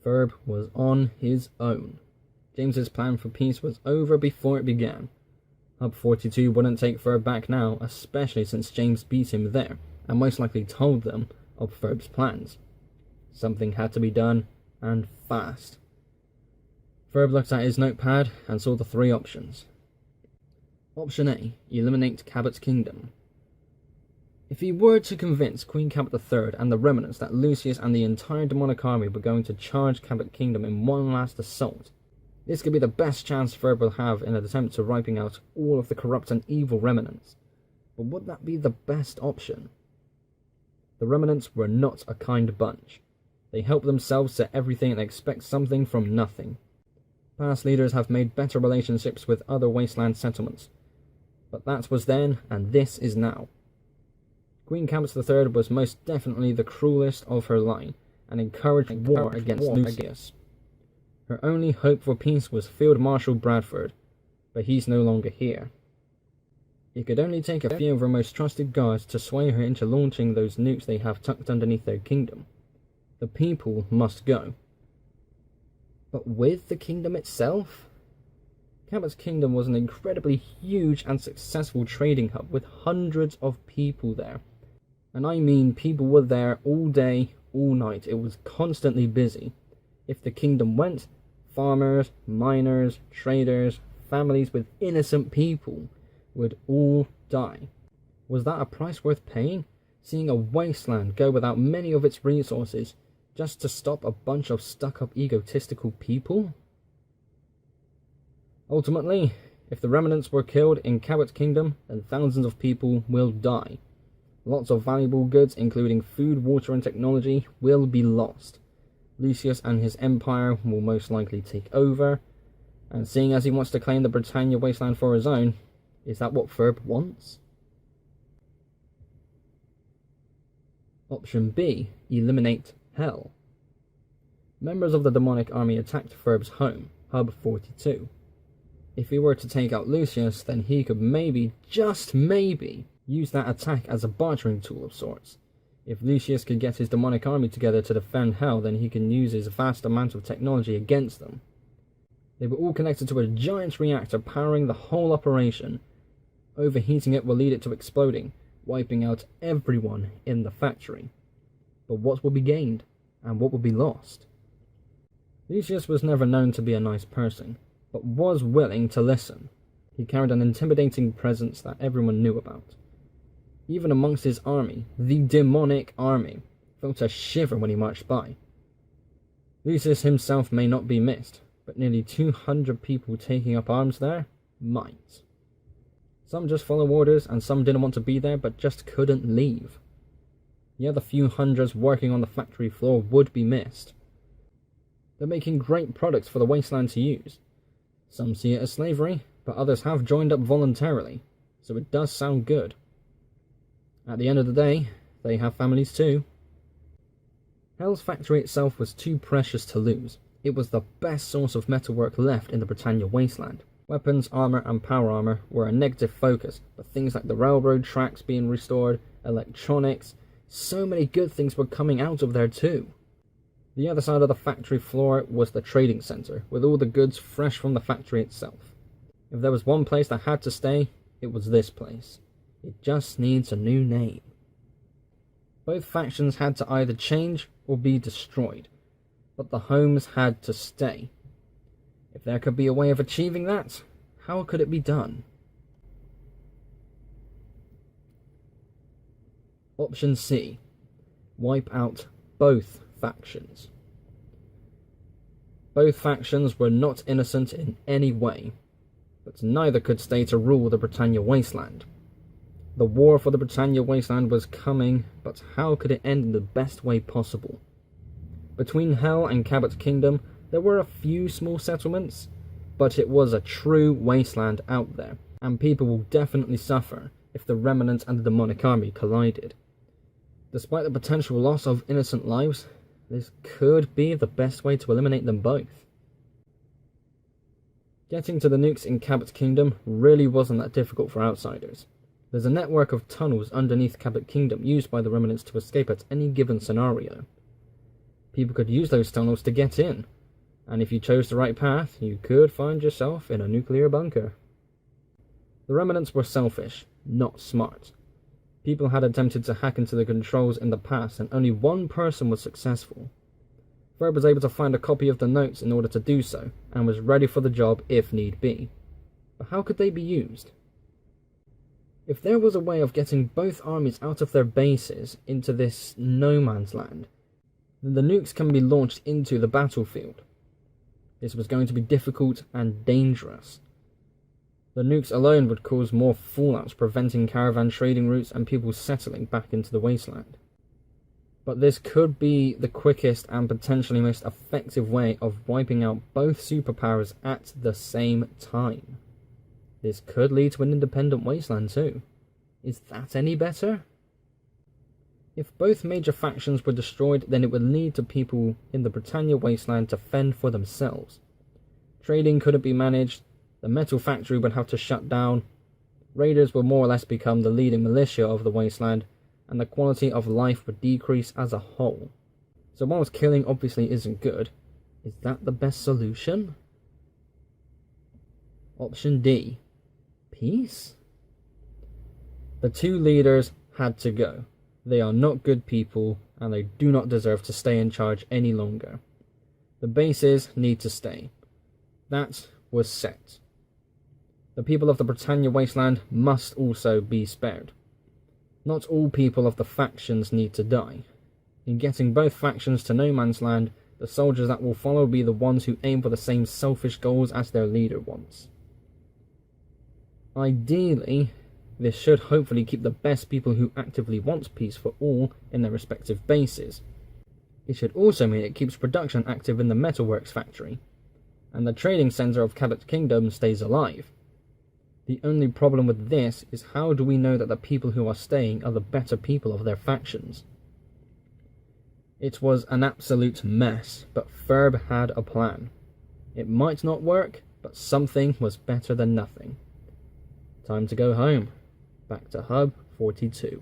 Ferb was on his own. James's plan for peace was over before it began. Hub 42 wouldn't take Ferb back now, especially since James beat him there, and most likely told them of Ferb's plans. Something had to be done, and fast. Ferb looked at his notepad and saw the three options. Option A, eliminate Cabot's kingdom. If he were to convince Queen Cabot III and the remnants that Lucius and the entire demonic army were going to charge Cabot Kingdom in one last assault, this could be the best chance Ferb will have in an attempt to wiping out all of the corrupt and evil remnants. But would that be the best option? The remnants were not a kind bunch. They help themselves to everything and expect something from nothing. Past leaders have made better relationships with other wasteland settlements. But that was then, and this is now. Queen Cabot III was most definitely the cruelest of her line, and encouraged war against Lucius. Her only hope for peace was Field Marshal Bradford, but he's no longer here. It could only take a few of her most trusted guards to sway her into launching those nukes they have tucked underneath their kingdom. The people must go. But with the kingdom itself? Cabot's kingdom was an incredibly huge and successful trading hub with hundreds of people there. And I mean people were there all day, all night. It was constantly busy. If the kingdom went, farmers, miners, traders, families with innocent people would all die. Was that a price worth paying? Seeing a wasteland go without many of its resources just to stop a bunch of stuck-up egotistical people? Ultimately, if the remnants were killed in Cabot's kingdom, then thousands of people will die. Lots of valuable goods, including food, water, and technology, will be lost. Lucius and his empire will most likely take over, and seeing as he wants to claim the Britannia wasteland for his own, is that what Ferb wants? Option B, eliminate Hell. Members of the demonic army attacked Ferb's home, Hub 42. If he were to take out Lucius, then he could maybe, just maybe, use that attack as a bartering tool of sorts. If Lucius could get his demonic army together to defend Hell, then he can use his vast amount of technology against them. They were all connected to a giant reactor powering the whole operation. Overheating it will lead it to exploding, wiping out everyone in the factory. But what will be gained, and what will be lost? Lucius was never known to be a nice person, but was willing to listen. He carried an intimidating presence that everyone knew about. Even amongst his army, the demonic army, felt a shiver when he marched by. Lucius himself may not be missed, but nearly 200 people taking up arms there might. Some just follow orders, and some didn't want to be there but just couldn't leave. The other few hundreds working on the factory floor would be missed. They're making great products for the wasteland to use. Some see it as slavery, but others have joined up voluntarily, so it does sound good. At the end of the day, they have families too. Hell's factory itself was too precious to lose. It was the best source of metalwork left in the Britannia wasteland. Weapons, armor, and power armor were a negative focus, but things like the railroad tracks being restored, electronics, so many good things were coming out of there too. The other side of the factory floor was the trading center, with all the goods fresh from the factory itself. If there was one place that had to stay, it was this place. It just needs a new name. Both factions had to either change or be destroyed, but the homes had to stay. If there could be a way of achieving that, how could it be done? Option C. Wipe out both factions. Both factions were not innocent in any way, but neither could stay to rule the Britannia wasteland. The war for the Britannia wasteland was coming, but how could it end in the best way possible? Between Hell and Cabot's kingdom, there were a few small settlements, but it was a true wasteland out there, and people will definitely suffer if the remnant and the demonic army collided. Despite the potential loss of innocent lives, this could be the best way to eliminate them both. Getting to the nukes in Cabot's kingdom really wasn't that difficult for outsiders. There's a network of tunnels underneath Cabot Kingdom used by the remnants to escape at any given scenario. People could use those tunnels to get in, and if you chose the right path, you could find yourself in a nuclear bunker. The remnants were selfish, not smart. People had attempted to hack into the controls in the past, and only one person was successful. Ferb was able to find a copy of the notes in order to do so, and was ready for the job if need be. But how could they be used? If there was a way of getting both armies out of their bases into this no man's land, then the nukes can be launched into the battlefield. This was going to be difficult and dangerous. The nukes alone would cause more fallouts, preventing caravan trading routes and people settling back into the wasteland. But this could be the quickest and potentially most effective way of wiping out both superpowers at the same time. This could lead to an independent wasteland too. Is that any better? If both major factions were destroyed, then it would lead to people in the Britannia wasteland to fend for themselves. Trading couldn't be managed, the metal factory would have to shut down, raiders would more or less become the leading militia of the wasteland, and the quality of life would decrease as a whole. So whilst killing obviously isn't good, is that the best solution? Option D. Peace? The two leaders had to go. They are not good people, and they do not deserve to stay in charge any longer. The bases need to stay. That was set. The people of the Britannia wasteland must also be spared. Not all people of the factions need to die. In getting both factions to no man's land, the soldiers that will follow will be the ones who aim for the same selfish goals as their leader wants. Ideally, this should hopefully keep the best people who actively want peace for all in their respective bases. It should also mean it keeps production active in the metalworks factory, and the trading centre of Cabot Kingdom stays alive. The only problem with this is, how do we know that the people who are staying are the better people of their factions? It was an absolute mess, but Ferb had a plan. It might not work, but something was better than nothing. Time to go home. Back to Hub 42.